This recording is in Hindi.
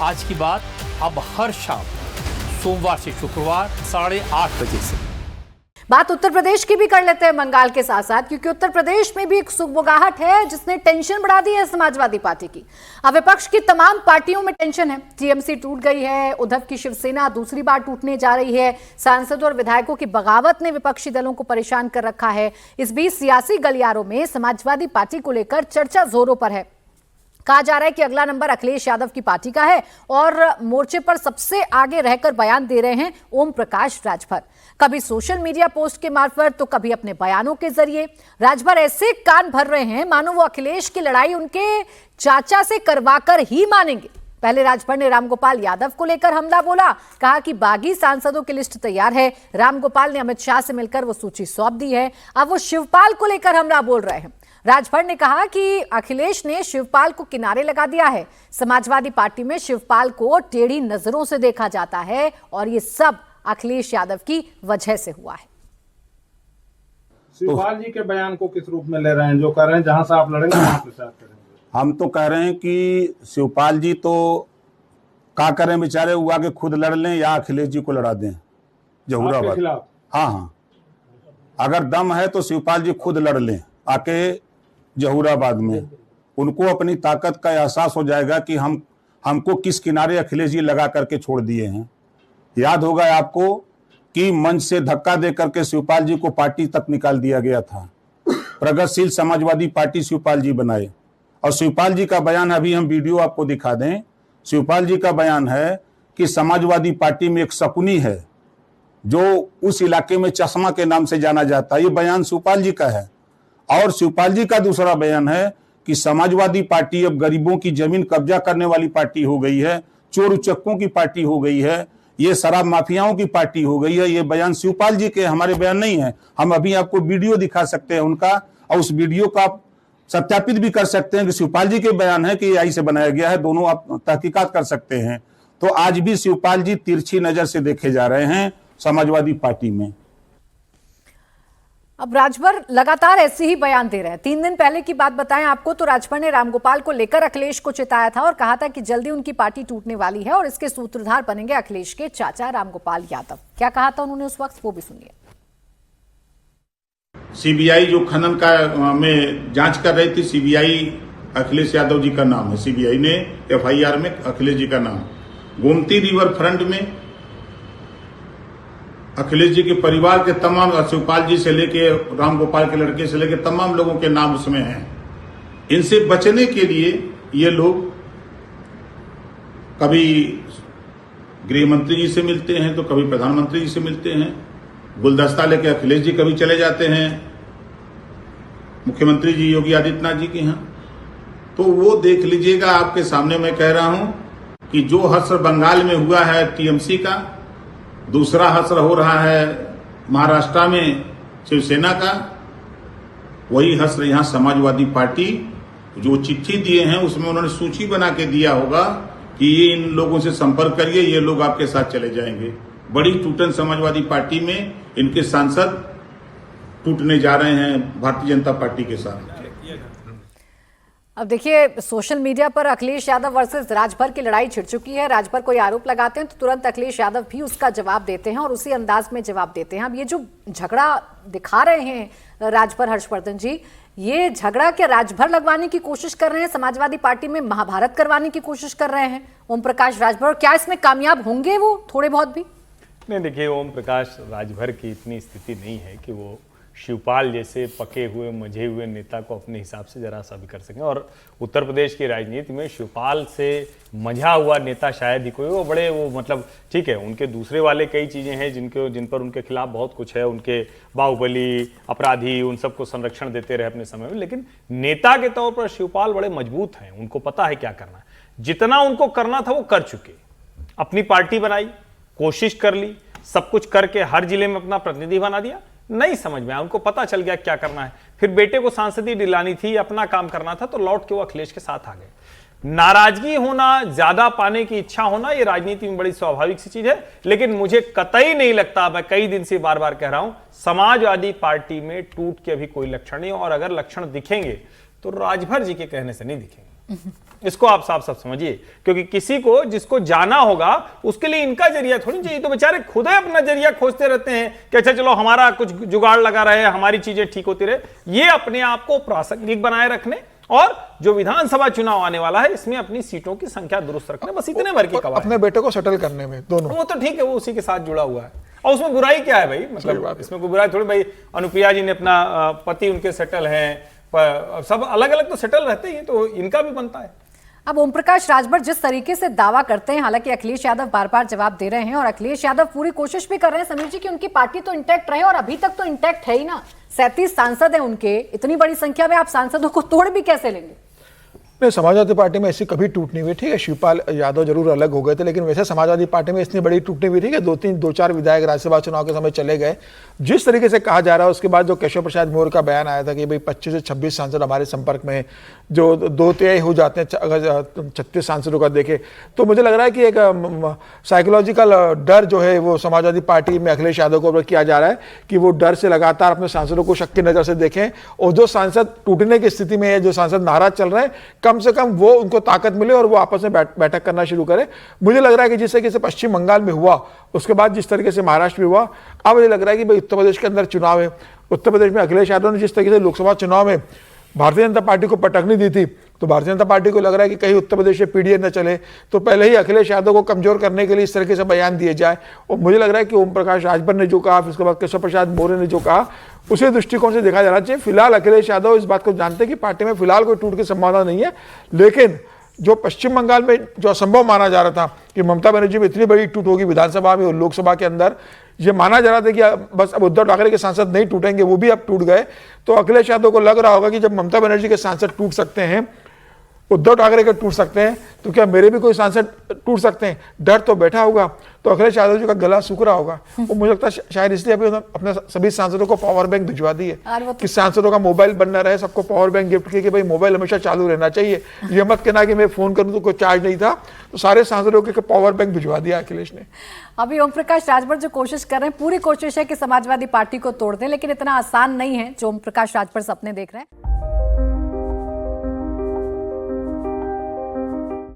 आज की बात अब हर शाम सोमवार से शुक्रवार 8:30 बजे से। बात उत्तर प्रदेश की भी कर लेते हैं बंगाल के साथ साथ, क्योंकि उत्तर प्रदेश में भी एक सुगबुगाहट है जिसने टेंशन बढ़ा दी है समाजवादी पार्टी की। अब विपक्ष की तमाम पार्टियों में टेंशन है। टीएमसी टूट गई है, उद्धव की शिवसेना दूसरी बार टूटने जा रही है, सांसदों और विधायकों की बगावत ने विपक्षी दलों को परेशान कर रखा है। इस बीच सियासी गलियारों में समाजवादी पार्टी को लेकर चर्चा जोरों पर है। कहा जा रहा है कि अगला नंबर अखिलेश यादव की पार्टी का है और मोर्चे पर सबसे आगे रहकर बयान दे रहे हैं ओम प्रकाश राजभर। कभी सोशल मीडिया पोस्ट के मार्फत तो कभी अपने बयानों के जरिए राजभर ऐसे कान भर रहे हैं मानो वो अखिलेश की लड़ाई उनके चाचा से करवाकर ही मानेंगे। पहले राजभर ने रामगोपाल यादव को लेकर हमला बोला, कहा कि बागी सांसदों की लिस्ट तैयार है। रामगोपाल ने अमित शाह से मिलकर वो सूची सौंप दी है। अब वो शिवपाल को लेकर हमला बोल रहे हैं। राजभर ने कहा कि अखिलेश ने शिवपाल को किनारे लगा दिया है। समाजवादी पार्टी में शिवपाल को टेढ़ी नजरों से देखा जाता है और ये सब अखिलेश यादव की वजह से हुआ है। शिवपाल जी के बयान को किस रूप में ले रहे हैं? जो कह रहे हैं जहां से आप लड़ेंगे वहां प्रचार करेंगे। हम तो कह रहे हैं कि शिवपाल जी तो क्या करें बेचारे, वो आगे खुद लड़ लें या अखिलेश जी को लड़ा दें जहूराबाद। हाँ, अगर दम है तो शिवपाल जी खुद लड़ लें आके जहूराबाद में। उनको अपनी ताकत का एहसास हो जाएगा कि हमको किस किनारे अखिलेश जी लगा करके छोड़ दिए हैं। याद होगा आपको कि मंच से धक्का दे करके शिवपाल जी को पार्टी तक निकाल दिया गया था। प्रगतिशील समाजवादी पार्टी शिवपाल जी बनाए और शिवपाल जी का बयान, अभी हम वीडियो आपको दिखा दें। शिवपाल जी का बयान है कि समाजवादी पार्टी में एक शकुनी है जो उस इलाके में चश्मा के नाम से जाना जाता है। ये बयान शिवपाल जी का है। और शिवपाल जी का दूसरा बयान है कि समाजवादी पार्टी अब गरीबों की जमीन कब्जा करने वाली पार्टी हो गई है, चोर उचक्कों की पार्टी हो गई है, ये शराब माफियाओं की पार्टी हो गई है। ये बयान शिवपाल जी के, हमारे बयान नहीं है। हम अभी आपको वीडियो दिखा सकते हैं उनका, और उस वीडियो का आप सत्यापित भी कर सकते हैं कि शिवपाल जी के बयान है कि ये ऐसे बनाया गया है। दोनों आप तहकीकात कर सकते हैं। तो आज भी शिवपाल जी तिरछी नजर से देखे जा रहे हैं समाजवादी पार्टी में। अब राजभर लगातार ऐसे ही बयान दे रहे हैं। 3 दिन पहले की बात बताएं आपको तो राजभर ने रामगोपाल को लेकर अखिलेश को चिताया था और कहा था कि जल्दी उनकी पार्टी टूटने वाली है और इसके सूत्रधार बनेंगे अखिलेश के चाचा रामगोपाल यादव। क्या कहा था उन्होंने उस वक्त, वो भी सुनिए। सीबीआई जो खनन का में जांच कर रही थी, सीबीआई अखिलेश यादव जी का नाम है। सीबीआई ने एफआईआर में अखिलेश जी का नाम। गोमती रिवर फ्रंट में अखिलेश जी के परिवार के तमाम, शिवपाल जी से लेके रामगोपाल के लड़के से लेके तमाम लोगों के नाम उसमें हैं। इनसे बचने के लिए ये लोग कभी गृह मंत्री जी से मिलते हैं तो कभी प्रधानमंत्री जी से मिलते हैं। गुलदस्ता लेके अखिलेश जी कभी चले जाते हैं मुख्यमंत्री जी योगी आदित्यनाथ जी के यहाँ। तो वो देख लीजिएगा, आपके सामने मैं कह रहा हूं कि जो हश्र बंगाल में हुआ है टीएमसी का, दूसरा हश्र हो रहा है महाराष्ट्र में शिवसेना का, वही हश्र यहां समाजवादी पार्टी जो चिट्ठी दिए हैं उसमें उन्होंने सूची बना के दिया होगा कि ये इन लोगों से संपर्क करिए, ये लोग आपके साथ चले जाएंगे। बड़ी टूटन समाजवादी पार्टी में इनके सांसद टूटने जा रहे हैं भारतीय जनता पार्टी के साथ। अब देखिए, सोशल मीडिया पर अखिलेश यादव वर्सेस राजभर की लड़ाई छिड़ चुकी है। राजभर कोई आरोप लगाते हैं तो तुरंत अखिलेश यादव भी उसका जवाब देते हैं और उसी अंदाज में जवाब देते हैं। अब ये जो झगड़ा दिखा रहे हैं राजभर हर्षवर्धन जी, ये झगड़ा क्या राजभर लगवाने की कोशिश कर रहे हैं, समाजवादी पार्टी में महाभारत करवाने की कोशिश कर रहे हैं ओम प्रकाश राजभर? क्या इसमें कामयाब होंगे वो थोड़े बहुत भी? नहीं, देखिए, ओम प्रकाश राजभर की इतनी स्थिति नहीं है कि वो शिवपाल जैसे पके हुए मजे हुए नेता को अपने हिसाब से जरा सा भी कर सकें। और उत्तर प्रदेश की राजनीति में शिवपाल से मजा हुआ नेता शायद ही कोई, वो बड़े वो मतलब ठीक है, उनके दूसरे वाले कई चीज़ें हैं जिन पर उनके खिलाफ बहुत कुछ है, उनके बाहुबली अपराधी उन सबको संरक्षण देते रहे अपने समय में, लेकिन नेता के तौर पर शिवपाल बड़े मजबूत हैं। उनको पता है क्या करना है, जितना उनको करना था वो कर चुके। अपनी पार्टी बनाई, कोशिश कर ली, सब कुछ करके हर जिले में अपना प्रतिनिधि बना दिया, नहीं समझ में आया, उनको पता चल गया क्या करना है। फिर बेटे को सांसदी दिलानी थी, अपना काम करना था, तो लौट के वो अखिलेश के साथ आ गए। नाराजगी होना, ज्यादा पाने की इच्छा होना, ये राजनीति में बड़ी स्वाभाविक सी चीज है। लेकिन मुझे कतई नहीं लगता, मैं कई दिन से बार बार कह रहा हूं, समाजवादी पार्टी में टूट के अभी कोई लक्षण नहीं, और अगर लक्षण दिखेंगे तो राजभर जी के कहने से नहीं दिखेंगे। इसको आप साफ साफ समझिए, क्योंकि किसी को जिसको जाना होगा उसके लिए इनका जरिया थोड़ी चाहिए। तो बेचारे खुद ही अपना जरिया खोजते रहते हैं कि अच्छा चलो हमारा कुछ जुगाड़ लगा रहे, हमारी चीजें ठीक होती रहे। ये अपने आप को प्रासंगिक बनाए रखने और जो विधानसभा चुनाव आने वाला है इसमें अपनी सीटों की संख्या दुरुस्त रखने, बस इतने भर की कवायद। अपने बेटे को सेटल करने में दोनों, वो तो ठीक है, वो उसी के साथ जुड़ा हुआ है और उसमें बुराई क्या है भाई? मतलब इसमें कोई बुराई थोड़ी भाई। अनुप्रिया जी ने अपना पति उनके सेटल हैं, सब अलग अलग तो सेटल रहते ही, तो इनका भी बनता है। अब ओम प्रकाश राजभर जिस तरीके से दावा करते हैं, हालांकि अखिलेश यादव बार बार जवाब दे रहे हैं और अखिलेश यादव पूरी कोशिश भी कर रहे हैं समीर जी कि उनकी पार्टी तो इंटैक्ट रहे, और अभी तक तो इंटैक्ट है ही ना। 37 सांसद हैं उनके, इतनी बड़ी संख्या में आप सांसदों को तोड़ भी कैसे लेंगे? नहीं, समाजवादी पार्टी में ऐसी कभी टूट नहीं हुई। ठीक है, शिवपाल यादव जरूर अलग हो गए थे, लेकिन वैसे समाजवादी पार्टी में इतनी बड़ी टूट नहीं हुई। ठीक है, 2-4 विधायक राज्यसभा चुनाव के समय चले गए। जिस तरीके से कहा जा रहा है, उसके बाद जो केशव प्रसाद मौर्य का बयान आया था कि भाई 25 से 26 सांसद हमारे संपर्क में, जो 2-3 हो जाते हैं अगर 36 सांसदों का देखें, तो मुझे लग रहा है कि एक साइकोलॉजिकल डर जो है वो समाजवादी पार्टी में अखिलेश यादव को किया जा रहा है कि वो डर से लगातार अपने सांसदों को शक की नजर से देखें, और जो सांसद टूटने की स्थिति में है, जो सांसद नाराज चल रहे हैं, कम से कम वो उनको ताकत मिले और वो आपस में बैठक करना शुरू करें। मुझे लग रहा है कि जिस तरीके से पश्चिम बंगाल में हुआ, उसके बाद जिस तरीके से महाराष्ट्र में हुआ, अब मुझे लग रहा है कि भाई उत्तर प्रदेश के अंदर चुनाव है। उत्तर प्रदेश में अखिलेश यादव ने जिस तरीके से लोकसभा चुनाव में भारतीय जनता पार्टी को पटकनी दी थी, तो भारतीय जनता पार्टी को लग रहा है कि कहीं उत्तर प्रदेश से पीडीए न चले, तो पहले ही अखिलेश यादव को कमजोर करने के लिए इस तरीके से बयान दिए जाए। और मुझे लग रहा है कि ओम प्रकाश राजभर ने जो कहा, उसके बाद केशव प्रसाद मौर्य ने जो कहा, उसी दृष्टिकोण से देखा जाना चाहिए। फिलहाल अखिलेश यादव इस बात को जानते हैं कि पार्टी में फिलहाल कोई टूट की संभावना नहीं है, लेकिन जो पश्चिम बंगाल में जो असंभव माना जा रहा था कि ममता बनर्जी में इतनी बड़ी टूट होगी विधानसभा में और लोकसभा के अंदर, ये माना जा रहा था कि बस अब उद्धव ठाकरे के सांसद नहीं टूटेंगे, वो भी अब टूट गए। तो अखिलेश यादव को लग रहा होगा कि जब ममता बनर्जी के सांसद टूट सकते हैं, उद्धव ठाकरे के टूट सकते हैं, तो क्या मेरे भी कोई सांसद टूट सकते हैं? डर तो बैठा होगा। तो अखिलेश यादव जी का गला सूख रहा होगा। वो मुझे लगता है शायद इसलिए अभी अपने सभी सांसदों को पावर बैंक भिजवा दी है कि सांसदों का मोबाइल बनना रहे, सबको पावर बैंक गिफ्ट किए कि भाई मोबाइल हमेशा चालू रहना चाहिए। ये मत कहना कि मैं फोन करूं तो कोई चार्ज नहीं था। तो सारे सांसदों के पावर बैंक भिजवा दिया अखिलेश ने। अभी ओम प्रकाश राजभर जो कोशिश कर रहे हैं, पूरी कोशिश है कि समाजवादी पार्टी को तोड़ दें, लेकिन इतना आसान नहीं है जो ओम प्रकाश राजभर सपने देख रहे हैं।